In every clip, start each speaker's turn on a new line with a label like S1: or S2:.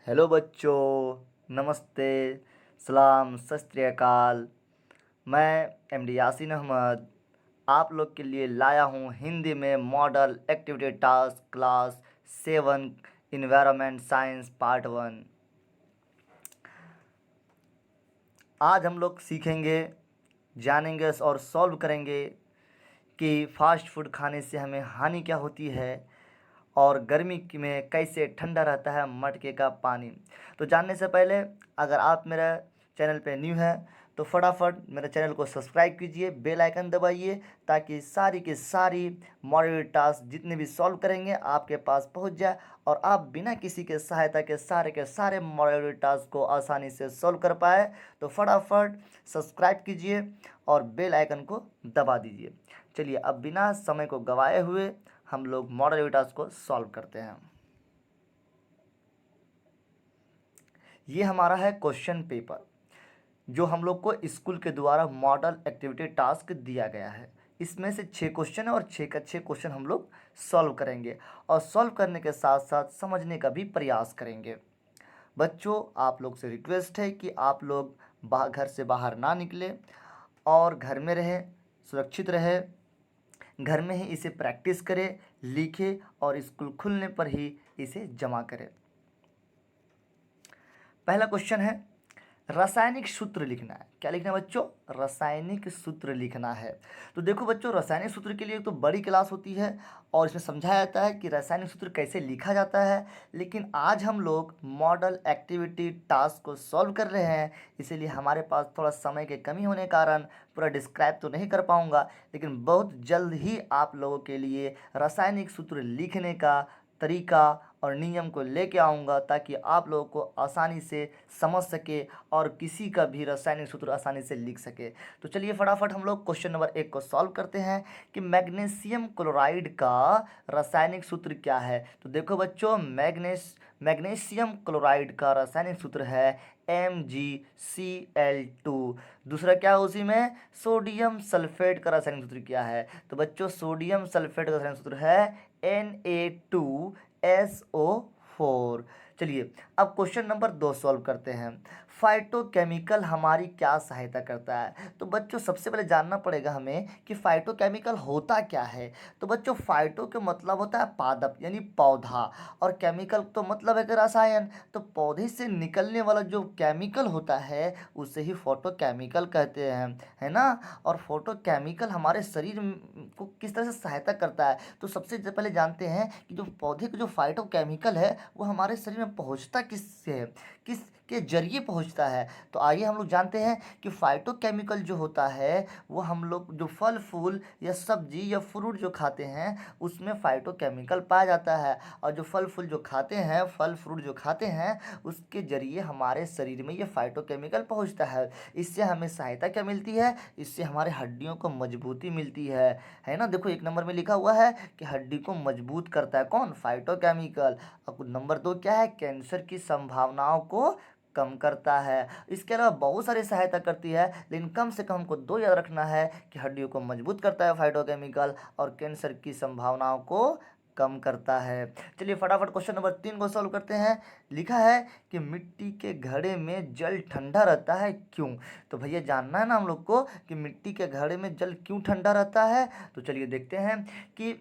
S1: Hello बच्चों, नमस्ते, सलाम, सत श्री अकाल। मैं एमडी यासीन अहमद आप लोग के लिए लाया हूँ हिंदी में model activity task class 7 environment science part 1। आज हम लोग सीखेंगे, जानेंगे और सॉल्व करेंगे कि फास्ट फूड खाने से हमें हानि क्या होती है और गर्मी में कैसे ठंडा रहता है मटके का पानी। तो जानने से पहले अगर आप मेरे चैनल पे न्यू हैं तो फटाफट मेरे चैनल को सब्सक्राइब कीजिए, बेल आइकन दबाइए ताकि सारी की सारी मॉडल टास्क जितने भी सॉल्व करेंगे आपके पास पहुंच जाए और आप बिना किसी के सहायता के सारे मॉडल टास्क को आसानी से सॉल्व कर पाए। तो फटाफट सब्सक्राइब कीजिए और बेल आइकन को दबा दीजिए। चलिए अब बिना समय को गवाए हुए हम लोग मॉडल टास्क को सॉल्व करते हैं। ये हमारा है क्वेश्चन पेपर जो हम लोग को स्कूल के द्वारा मॉडल एक्टिविटी टास्क दिया गया है। इसमें से 6 क्वेश्चन है और 6 का 6 क्वेश्चन हम लोग सॉल्व करेंगे और सॉल्व करने के साथ साथ समझने का भी प्रयास करेंगे। बच्चों, आप लोग से रिक्वेस्ट है कि आप लोग घर से बाहर ना निकले और घर में रहें, सुरक्षित रहे, घर में ही इसे प्रैक्टिस करें, लिखें और स्कूल खुलने पर ही इसे जमा करें। पहला क्वेश्चन है, रासायनिक सूत्र लिखना है। क्या लिखना है बच्चों? रासायनिक सूत्र लिखना है। तो देखो बच्चों, रासायनिक सूत्र के लिए तो बड़ी क्लास होती है और इसमें समझाया जाता है कि रासायनिक सूत्र कैसे लिखा जाता है, लेकिन आज हम लोग मॉडल एक्टिविटी टास्क को सॉल्व कर रहे हैं, इसीलिए हमारे पास थोड़ा समय की कमी होने के कारण पूरा डिस्क्राइब तो नहीं कर पाऊंगा, लेकिन बहुत जल्द ही आप लोगों के लिए रासायनिक सूत्र लिखने का तरीका और नियम को लेके आऊँगा ताकि आप लोगों को आसानी से समझ सके और किसी का भी रासायनिक सूत्र आसानी से लिख सके। तो चलिए फटाफट हम लोग क्वेश्चन नंबर 1 को सॉल्व करते हैं कि मैग्नीशियम क्लोराइड का रासायनिक सूत्र क्या है। तो देखो बच्चों, मैग्नीशियम क्लोराइड का रासायनिक सूत्र है MgCl2। दूसरा क्या है उसी में, सोडियम सल्फेट का रासायनिक सूत्र क्या है? तो बच्चों, सोडियम सल्फेट का रासायनिक सूत्र है Na2SO4। चलिए अब क्वेश्चन नंबर 2 सॉल्व करते हैं। फाइटोकेमिकल हमारी क्या सहायता करता है? तो बच्चों सबसे पहले जानना पड़ेगा हमें कि फाइटोकेमिकल होता क्या है। तो बच्चों, फाइटो के मतलब होता है पादप यानी पौधा, और केमिकल तो मतलब है कि रसायन। तो पौधे से निकलने वाला जो केमिकल होता है उसे ही फोटोकेमिकल कहते हैं, है ना। और फोटोकेमिकल हमारे शरीर को किस तरह से सहायता करता है, तो सबसे पहले जानते हैं कि जो पौधे का जो फाइटोकेमिकल है वो हमारे शरीर में पहुंचता किससे है, किस के जरिए पहुंचता है। तो आइए हम लोग जानते हैं कि फाइटोकेमिकल जो होता है वो हम लोग जो फल फूल या सब्जी या फ्रूट जो खाते हैं उसमें फाइटोकेमिकल पाया जाता है, और जो फल फूल जो खाते हैं, फल फ्रूट जो खाते हैं उसके जरिए हमारे शरीर में ये फाइटोकेमिकल पहुंचता है। इससे हमें सहायता क्या मिलती है? इससे हमारे हड्डियों को मजबूती मिलती है ना। देखो 1 नंबर में लिखा हुआ है कि हड्डी को मजबूत करता है कौन? फाइटोकेमिकल। अब नंबर 2 क्या है? कैंसर की संभावनाओं को कम करता है। इसके अलावा बहुत सारी सहायता करती है, लेकिन कम से कम हमको 2 याद रखना है कि हड्डियों को मजबूत करता है फाइटोकेमिकल और कैंसर की संभावनाओं को कम करता है। चलिए फटाफट क्वेश्चन नंबर 3 को सॉल्व करते हैं। लिखा है कि मिट्टी के घड़े में जल ठंडा रहता है क्यों? तो भैया जानना है ना हम लोग को कि मिट्टी के घड़े में जल क्यों ठंडा रहता है। तो चलिए देखते हैं कि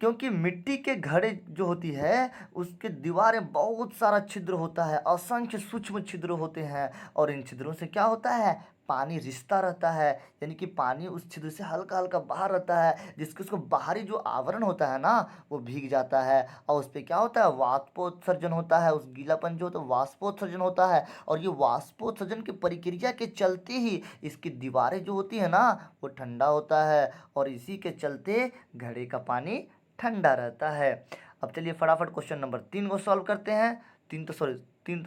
S1: क्योंकि मिट्टी के घड़े जो होती है उसके दीवारें बहुत सारा छिद्र होता है, असंख्य सूक्ष्म छिद्र होते हैं, और इन छिद्रों से क्या होता है? पानी रिसता रहता है, यानी कि पानी उस छिद्र से हल्का हल्का बाहर रहता है, जिसके उसको बाहरी जो आवरण होता है ना वो भीग जाता है, और उस पर क्या होता है? वाष्पोत्सर्जन होता है। उस गीलापन जो होता है वाष्पोत्सर्जन होता है, और ये वाष्पोत्सर्जन की प्रक्रिया के चलते ही इसकी दीवारें जो होती है ना वो ठंडा होता है, और इसी के चलते घड़े का पानी ठंडा रहता है। अब चलिए फटाफट क्वेश्चन नंबर 3 को सॉल्व करते हैं। 3 तो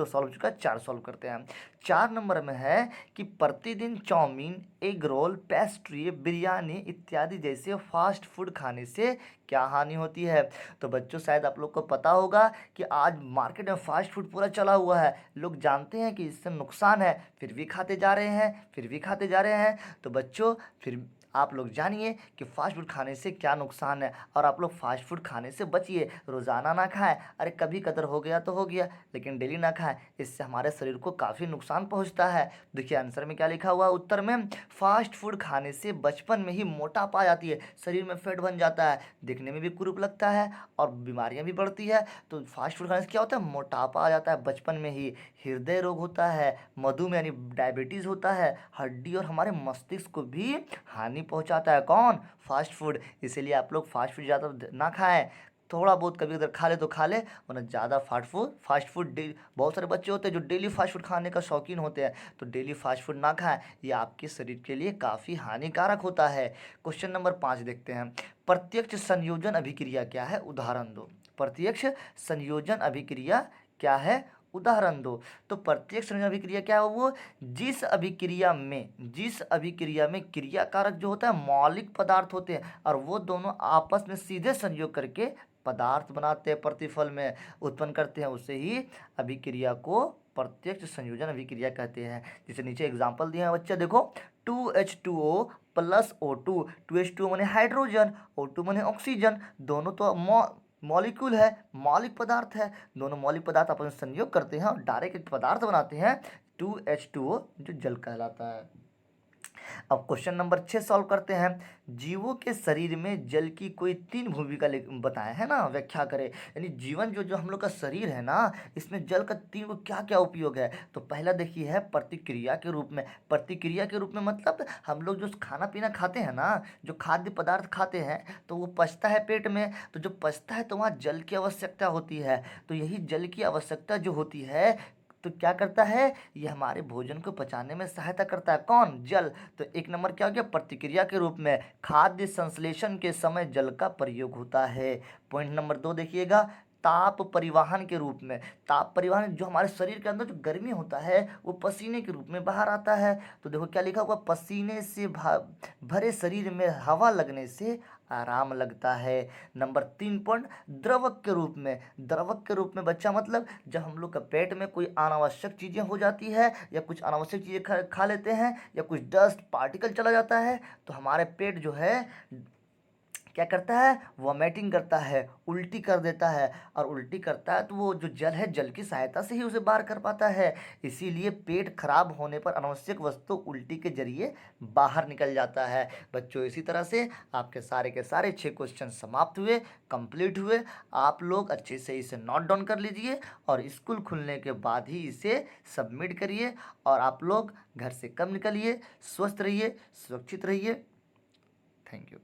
S1: सॉल्व हो चुका है, 4 सॉल्व करते हैं। 4 नंबर में है कि प्रतिदिन chowmein, egg roll, pastry, biryani इत्यादि जैसे फास्ट फूड खाने से क्या हानि होती है। तो बच्चों शायद आप लोग को पता होगा कि आज मार्केट में फास्ट फूड पूरा चला हुआ है, लोग जानते हैं कि इससे नुकसान है फिर भी खाते जा रहे हैं, फिर भी खाते जा रहे हैं। तो बच्चों फिर आप लोग जानिए कि फास्ट फूड खाने से क्या नुकसान है, और आप लोग फास्ट फूड खाने से बचिए। रोज़ाना ना खाएं, अरे कभी कदर हो गया तो हो गया, लेकिन डेली ना खाएं, इससे हमारे शरीर को काफ़ी नुकसान पहुंचता है। देखिए आंसर में क्या लिखा हुआ है उत्तर में, फास्ट फूड खाने से बचपन में ही मोटापा आ जाती है, शरीर में फैट बन जाता है, दिखने में भी कुरूप लगता है और बीमारियां भी बढ़ती है। तो फास्ट फूड खाने से क्या होता है, मोटापा आ जाता है बचपन में ही, हृदय रोग होता है, मधुमेह यानी डायबिटीज़ होता है, हड्डी और हमारे मस्तिष्क को भी हानि पहुंचाता है कौन, फास्ट फूड। इसीलिए आप लोग फास्ट फूड ज़्यादा ना खाएं, थोड़ा बहुत कभी अगर खा ले तो खा ले, वरना ज़्यादा फास्ट फूड डेली, बहुत सारे बच्चे होते हैं जो डेली फास्ट फूड खाने का शौकीन होते हैं, तो डेली फास्ट फूड ना खाएं, ये आपके शरीर के लिए काफ़ी हानिकारक होता है। क्वेश्चन नंबर 5 देखते हैं, प्रत्यक्ष संयोजन अभिक्रिया क्या है, उदाहरण दो। प्रत्यक्ष संयोजन अभिक्रिया क्या है, उदाहरण दो। तो प्रत्यक्ष संयोजन अभिक्रिया क्या है, वो जिस अभिक्रिया में क्रिया कारक जो होता है मौलिक पदार्थ होते हैं, और वो दोनों आपस में सीधे संयोग करके पदार्थ बनाते हैं, प्रतिफल में उत्पन्न करते हैं, उसे ही अभिक्रिया को प्रत्यक्ष संयोजन अभिक्रिया कहते हैं। जैसे नीचे एग्जाम्पल दिए हैं बच्चे, देखो 2H2O प्लस O2, 2H2O माने हाइड्रोजन, O2 माने ऑक्सीजन, दोनों तो मॉलिक्यूल है, मौलिक पदार्थ है, दोनों मौलिक पदार्थ आपस में संयोग करते हैं और डायरेक्ट एक पदार्थ बनाते हैं 2H2O, जो जल कहलाता है। अब क्वेश्चन नंबर 6 सॉल्व करते हैं, जीवों के शरीर में जल की कोई 3 भूमिका बताए है ना, व्याख्या करें। यानी जीवन जो जो हम लोग का शरीर है ना, इसमें जल का 3 को क्या क्या उपयोग है। तो पहला देखिए है प्रतिक्रिया के रूप में। प्रतिक्रिया के रूप में मतलब हम लोग जो खाना पीना खाते हैं ना, जो खाद्य पदार्थ खाते हैं, तो वो पचता है पेट में, तो जो पचता है तो वहाँ जल की आवश्यकता होती है। तो यही जल की आवश्यकता जो होती है, तो क्या करता है, ये हमारे भोजन को पचाने में सहायता करता है कौन, जल। तो एक नंबर क्या हो गया, प्रतिक्रिया के रूप में। खाद्य संश्लेषण के समय जल का प्रयोग होता है। पॉइंट नंबर 2 देखिएगा, ताप परिवहन के रूप में। ताप परिवहन, जो हमारे शरीर के अंदर जो गर्मी होता है वो पसीने के रूप में बाहर आता है। तो देखो क्या लिखा हुआ, पसीने से भरे शरीर में हवा लगने से आराम लगता है। नंबर 3 पॉइंट, द्रवक के रूप में। द्रवक के रूप में बच्चा मतलब जब हम लोग का पेट में कोई अनावश्यक चीज़ें हो जाती है, या कुछ अनावश्यक चीज़ें खा लेते हैं, या कुछ डस्ट पार्टिकल चला जाता है, तो हमारे पेट जो है क्या करता है, वॉमिटिंग करता है, उल्टी कर देता है, और उल्टी करता है तो वो जो जल है, जल की सहायता से ही उसे बाहर कर पाता है। इसीलिए पेट खराब होने पर अनावश्यक वस्तु उल्टी के जरिए बाहर निकल जाता है। बच्चों इसी तरह से आपके सारे के सारे 6 क्वेश्चन समाप्त हुए, कंप्लीट हुए। आप लोग अच्छे से इसे नोट डाउन कर लीजिए और स्कूल खुलने के बाद ही इसे सबमिट करिए, और आप लोग घर से कम निकलिए, स्वस्थ रहिए, सुरक्षित रहिए। Thank you.